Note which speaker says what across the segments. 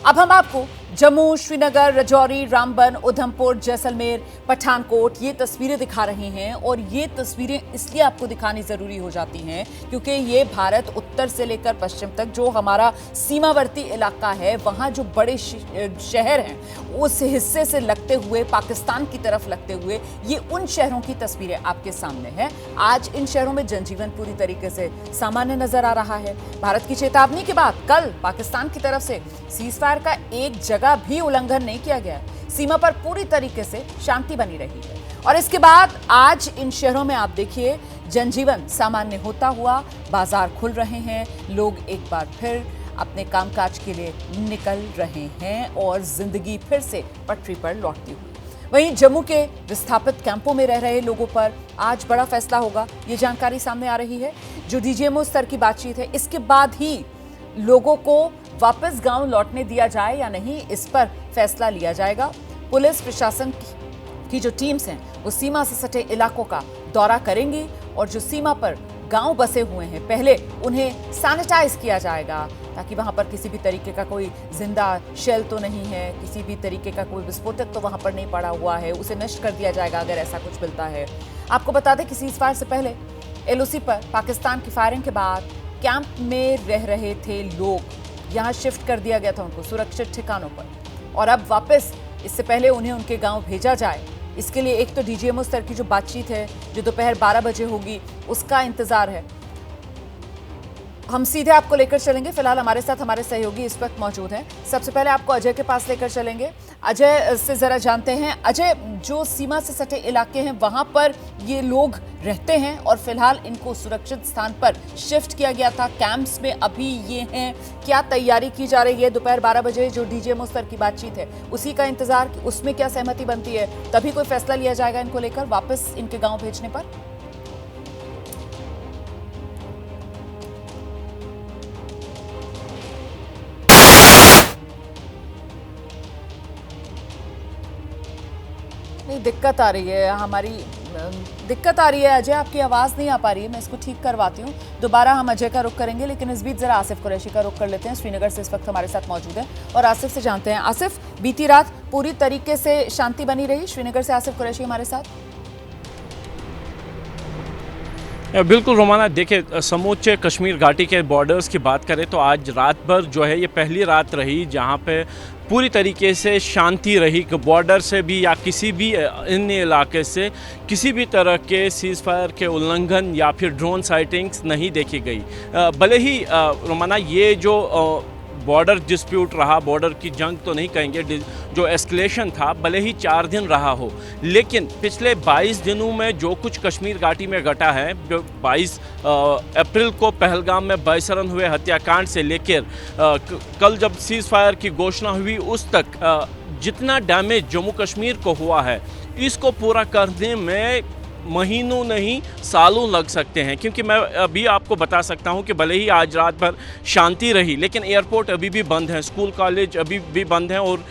Speaker 1: अब हम आपको जम्मू, श्रीनगर, राजौरी, रामबन, उधमपुर, जैसलमेर, पठानकोट ये तस्वीरें दिखा रहे हैं। और ये तस्वीरें इसलिए आपको दिखानी जरूरी हो जाती हैं क्योंकि ये भारत उत्तर से लेकर पश्चिम तक जो हमारा सीमावर्ती इलाका है, वहां जो बड़े शहर हैं उस हिस्से से लगते हुए, पाकिस्तान की तरफ लगते हुए, ये उन शहरों की तस्वीरें आपके सामने है। आज इन शहरों में जनजीवन पूरी तरीके से सामान्य नजर आ रहा है। भारत की चेतावनी के बाद कल पाकिस्तान की तरफ से सीजफायर का एक जगह भी उल्लंघन नहीं किया गया। सीमा पर पूरी तरीके से शांति बनी रही है। और इसके बाद आज इन शहरों में आप देखिए जनजीवन सामान्य होता हुआ, बाजार खुल रहे हैं, लोग एक बार फिर अपने कामकाज के लिए निकल रहे हैं और जिंदगी फिर से पटरी पर लौटती हुई। वहीं जम्मू के विस्थापित कैंपों में रह रहे लोगों पर आज बड़ा फैसला होगा, ये जानकारी सामने आ रही है। जो डीजीएमओ स्तर की बातचीत है, इसके बाद ही लोगों को वापस गांव लौटने दिया जाए या नहीं, इस पर फैसला लिया जाएगा। पुलिस प्रशासन की जो टीम्स हैं वो सीमा से सटे इलाकों का दौरा करेंगी और जो सीमा पर गांव बसे हुए हैं पहले उन्हें सैनिटाइज किया जाएगा ताकि वहां पर किसी भी तरीके का कोई जिंदा शेल तो नहीं है, किसी भी तरीके का कोई विस्फोटक तो वहां पर नहीं पड़ा हुआ है, उसे नष्ट कर दिया जाएगा अगर ऐसा कुछ मिलता है। आपको बता दें कि सीजफायर से पहले एलओसी पर पाकिस्तान की फायरिंग के बाद कैंप में रह रहे थे लोग, यहाँ शिफ्ट कर दिया गया था उनको सुरक्षित ठिकानों पर। और अब वापस इससे पहले उन्हें उनके गांव भेजा जाए, इसके लिए एक तो डीजीएमओ स्तर की जो बातचीत है जो दोपहर 12 बजे होगी उसका इंतजार है। हम सीधे आपको लेकर चलेंगे। फिलहाल हमारे साथ हमारे सहयोगी इस वक्त मौजूद हैं। सबसे पहले आपको अजय के पास लेकर चलेंगे। अजय से जरा जानते हैं, अजय जो सीमा से सटे इलाके हैं वहां पर ये लोग रहते हैं और फिलहाल इनको सुरक्षित स्थान पर शिफ्ट किया गया था, कैंप्स में अभी ये हैं, क्या तैयारी की जा रही है? दोपहर 12 बजे जो डीजीएमओ स्तर की बातचीत है उसी का इंतजार, उसमें क्या सहमति बनती है, तभी कोई फैसला लिया जाएगा इनको लेकर वापस इनके गाँव भेजने पर? नहीं, दिक्कत आ रही है, हमारी दिक्कत आ रही है अजय, आपकी आवाज़ नहीं आ पा रही है। मैं इसको ठीक करवाती हूँ, दोबारा हम अजय का रुख करेंगे, लेकिन इस बीच जरा आसिफ कुरैशी का रुख कर लेते हैं। श्रीनगर से इस वक्त हमारे साथ मौजूद है और आसिफ से जानते हैं। आसिफ, बीती रात पूरी तरीके से शांति बनी रही? श्रीनगर से आसिफ कुरैशी हमारे साथ।
Speaker 2: बिल्कुल रोमाना, देखिए समूचे कश्मीर घाटी के बॉर्डर्स की बात करें तो आज रात भर जो है ये पहली रात रही जहाँ पे पूरी तरीके से शांति रही। बॉर्डर से भी या किसी भी इन इलाके से किसी भी तरह के सीज फायर के उल्लंघन या फिर ड्रोन साइटिंग्स नहीं देखी गई। भले ही रोमाना ये जो बॉर्डर डिस्प्यूट रहा, बॉर्डर की जंग तो नहीं कहेंगे, जो एस्केलेशन था भले ही 4 दिन रहा हो, लेकिन पिछले 22 दिनों में जो कुछ कश्मीर घाटी में घटा है, जो 22 अप्रैल को पहलगाम में बैसरन हुए हत्याकांड से लेकर कल जब सीज फायर की घोषणा हुई उस तक जितना डैमेज जम्मू कश्मीर को हुआ है, इसको पूरा करने में महीनों नहीं सालों लग सकते हैं। क्योंकि मैं अभी आपको बता सकता हूं कि भले ही आज रात भर शांति रही, लेकिन एयरपोर्ट अभी भी बंद है, स्कूल कॉलेज अभी भी बंद हैं और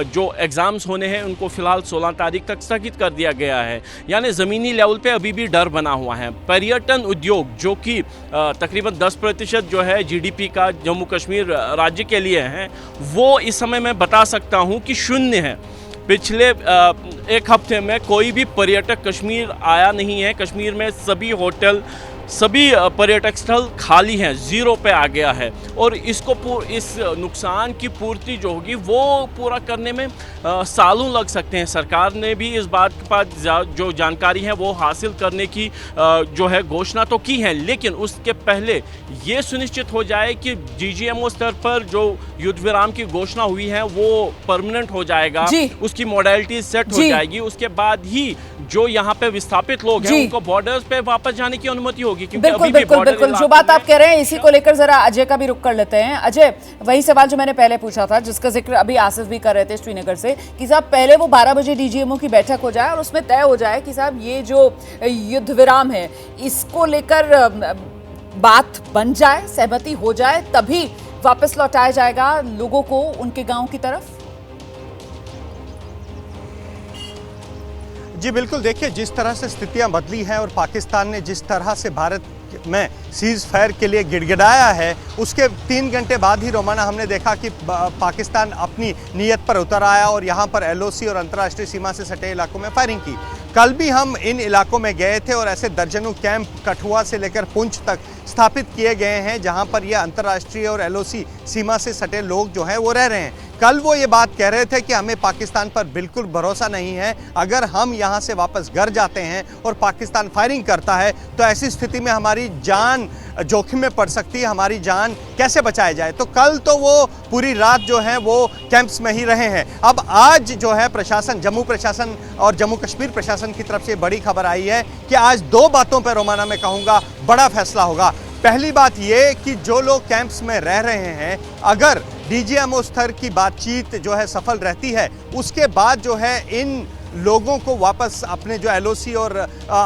Speaker 2: जो एग्ज़ाम्स होने हैं उनको फ़िलहाल 16 तारीख तक स्थगित कर दिया गया है। यानी ज़मीनी लेवल पे अभी भी डर बना हुआ है। पर्यटन उद्योग जो कि तकरीबन 10% जो है जीडीपी का जम्मू कश्मीर राज्य के लिए है, वो इस समय मैं बता सकता हूँ कि शून्य है। पिछले एक हफ्ते में कोई भी पर्यटक कश्मीर आया नहीं है। कश्मीर में सभी होटल, सभी पर्यटक स्थल खाली हैं, ज़ीरो पे आ गया है। और इसको इस नुकसान की पूर्ति जो होगी वो पूरा करने में सालों लग सकते हैं। सरकार ने भी इस बात के बाद जो जानकारी है वो हासिल करने की जो है घोषणा तो की है, लेकिन उसके पहले ये सुनिश्चित हो जाए कि डीजीएमओ स्तर पर जो युद्ध विराम की घोषणा हुई है वो परमानेंट हो जाएगा, उसकी मॉडलिटी सेट हो जाएगी। उसके बाद ही जो यहाँ पे विस्थापित लोग हैं उनको बॉर्डर्स पे वापस जाने की अनुमति होगी।
Speaker 1: बिल्कुल बिल्कुल बिल्कुल, जो बात आप कह रहे हैं इसी को लेकर जरा अजय का भी रुख कर लेते हैं। अजय, वही सवाल जो मैंने पहले पूछा था, जिसका जिक्र अभी आसिफ भी कर रहे थे श्रीनगर से, कि साहब पहले वो 12 बजे डीजीएमओ की बैठक हो जाए और उसमें तय हो जाए कि साहब ये जो युद्ध विराम है इसको लेकर बात बन जाए, सहमति हो जाए, तभी वापस लौटाया जाएगा लोगों को उनके गांव की तरफ।
Speaker 3: जी बिल्कुल, देखिए जिस तरह से स्थितियां बदली हैं और पाकिस्तान ने जिस तरह से भारत में सीज़ फायर के लिए गिड़गिड़ाया है, उसके 3 घंटे बाद ही रोमाना हमने देखा कि पाकिस्तान अपनी नीयत पर उतर आया और यहाँ पर LOC और अंतर्राष्ट्रीय सीमा से सटे इलाकों में फायरिंग की। कल भी हम इन इलाकों में गए थे और ऐसे दर्जनों कैंप कठुआ से लेकर पुंछ तक स्थापित किए गए हैं जहां पर ये अंतर्राष्ट्रीय और LOC सीमा से सटे लोग जो हैं वो रह रहे हैं। कल वो ये बात कह रहे थे कि हमें पाकिस्तान पर बिल्कुल भरोसा नहीं है, अगर हम यहां से वापस घर जाते हैं और पाकिस्तान फायरिंग करता है तो ऐसी स्थिति में हमारी जान जोखिम में पड़ सकती है, हमारी जान कैसे बचाई जाए। तो कल तो वो पूरी रात जो है वो कैंप्स में ही रहे हैं। अब आज जो है प्रशासन, जम्मू प्रशासन और जम्मू कश्मीर प्रशासन की तरफ से बड़ी खबर आई है कि आज 2 बातों पर रोमाना में कहूँगा बड़ा फैसला होगा। पहली बात ये कि जो लोग कैंप्स में रह रहे हैं, अगर DGMO स्तर की बातचीत जो है सफल रहती है, उसके बाद जो है इन लोगों को वापस अपने जो LOC और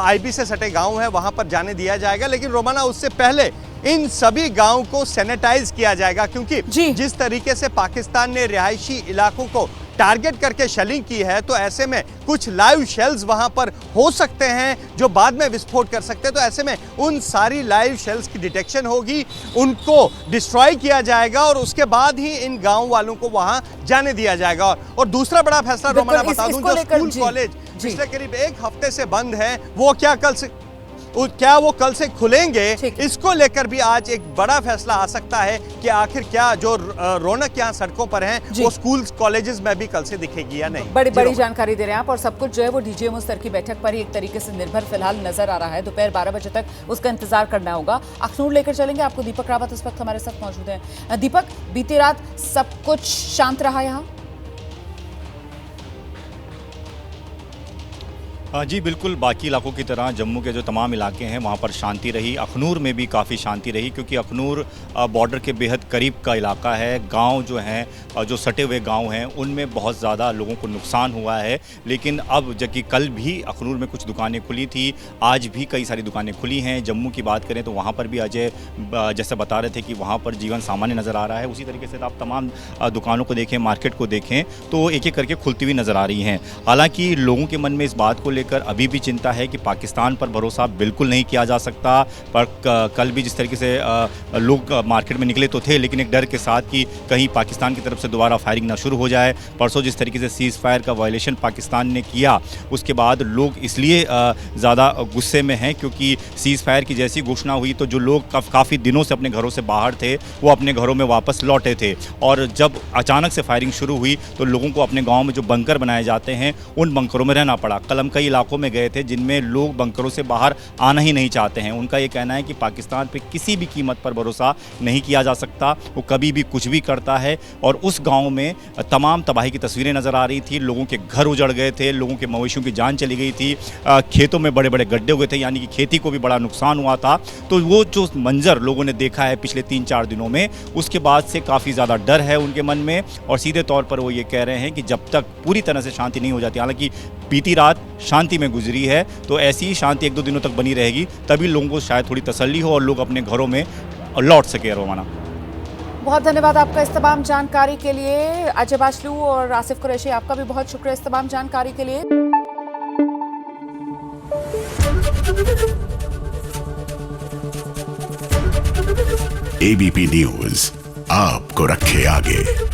Speaker 3: IB से सटे गांव हैं वहां पर जाने दिया जाएगा। लेकिन रोमाना उससे पहले इन सभी गांव को सैनिटाइज किया जाएगा, क्योंकि जिस तरीके से पाकिस्तान ने रिहायशी इलाकों को टारगेट करके शेलिंग की है, तो ऐसे में कुछ लाइव शेल्स वहां पर हो सकते हैं जो बाद में विस्फोट कर सकते हैं। तो ऐसे में उन सारी लाइव शेल्स की डिटेक्शन होगी, उनको डिस्ट्रॉय किया जाएगा और उसके बाद ही इन गांव वालों को वहां जाने दिया जाएगा। और दूसरा बड़ा फैसला रोमाना बता दूं, जो स्कूल कॉलेज पिछले करीब 1 हफ्ते से बंद है, वो क्या वो कल से खुलेंगे, इसको लेकर भी आज एक बड़ा फैसला आ सकता है कि आखिर क्या जो रौनक यहाँ सड़कों पर है वो स्कूल कॉलेजेस में भी कल से दिखेगी या नहीं।
Speaker 1: बड़ी जानकारी दे रहे हैं आप, और सब कुछ जो है वो DGMO स्तर की बैठक पर ही एक तरीके से निर्भर फिलहाल नजर आ रहा है। दोपहर 12 बजे तक उसका इंतजार करना होगा। अखनूर लेकर चलेंगे आपको, दीपक रावत इस वक्त हमारे साथ मौजूद है। दीपक, बीती रात सब कुछ शांत रहा यहाँ?
Speaker 4: जी बिल्कुल, बाकी इलाकों की तरह जम्मू के जो तमाम इलाके हैं वहाँ पर शांति रही। अखनूर में भी काफ़ी शांति रही, क्योंकि अखनूर बॉर्डर के बेहद करीब का इलाका है। गांव जो हैं, जो सटे हुए गांव हैं, उनमें बहुत ज़्यादा लोगों को नुकसान हुआ है। लेकिन अब जबकि कल भी अखनूर में कुछ दुकानें खुली थी, आज भी कई सारी दुकानें खुली हैं। जम्मू की बात करें तो वहाँ पर भी अजय जैसे बता रहे थे कि वहाँ पर जीवन सामान्य नज़र आ रहा है। उसी तरीके से आप तमाम दुकानों को देखें, मार्केट को देखें, तो एक एक करके खुलती हुई नज़र आ रही हैं। हालाँकि लोगों के मन में इस बात को लेकर अभी भी चिंता है कि पाकिस्तान पर भरोसा बिल्कुल नहीं किया जा सकता। पर कल भी जिस तरीके से लोग मार्केट में निकले तो थे, लेकिन एक डर के साथ कि कहीं पाकिस्तान की तरफ से दोबारा फायरिंग ना शुरू हो जाए। परसों जिस तरीके से सीज़ फायर का वायलेशन पाकिस्तान ने किया, उसके बाद लोग इसलिए ज़्यादा गुस्से में हैं क्योंकि सीज़ फायर की जैसी घोषणा हुई तो जो लोग काफ़ी दिनों से अपने घरों से बाहर थे वो अपने घरों में वापस लौटे थे, और जब अचानक से फायरिंग शुरू हुई तो लोगों को अपने गाँव में जो बंकर बनाए जाते हैं उन बंकरों में रहना पड़ा। कल हम कई इलाकों में गए थे जिनमें लोग बंकरों से बाहर आना ही नहीं चाहते हैं। उनका ये कहना है कि पाकिस्तान पे किसी भी कीमत पर भरोसा नहीं किया जा सकता, वो कभी भी कुछ भी करता है। और उस गांव में तमाम तबाही की तस्वीरें नज़र आ रही थी। लोगों के घर उजड़ गए थे, लोगों के मवेशियों की जान चली गई थी, खेतों में बड़े बड़े गड्ढे हुए थे, यानी कि खेती को भी बड़ा नुकसान हुआ था। तो वो जो मंजर लोगों ने देखा है पिछले 3-4 दिनों में, उसके बाद से काफ़ी ज़्यादा डर है उनके मन में, और सीधे तौर पर वो ये कह रहे हैं कि जब तक पूरी तरह से शांति नहीं हो जाती, हालांकि बीती रात शांति में गुजरी है, तो ऐसी ही शांति 1-2 दिनों तक बनी रहेगी, तभी लोगों को शायद थोड़ी तसल्ली हो और लोग अपने घरों में लौट सके। रोमाना,
Speaker 1: बहुत धन्यवाद आपका इस तमाम जानकारी के लिए। अजय बाचलू और आसिफ कुरैशी, आपका भी बहुत शुक्रिया इस तमाम जानकारी के लिए।
Speaker 5: ABP न्यूज़ आपको रखे आगे।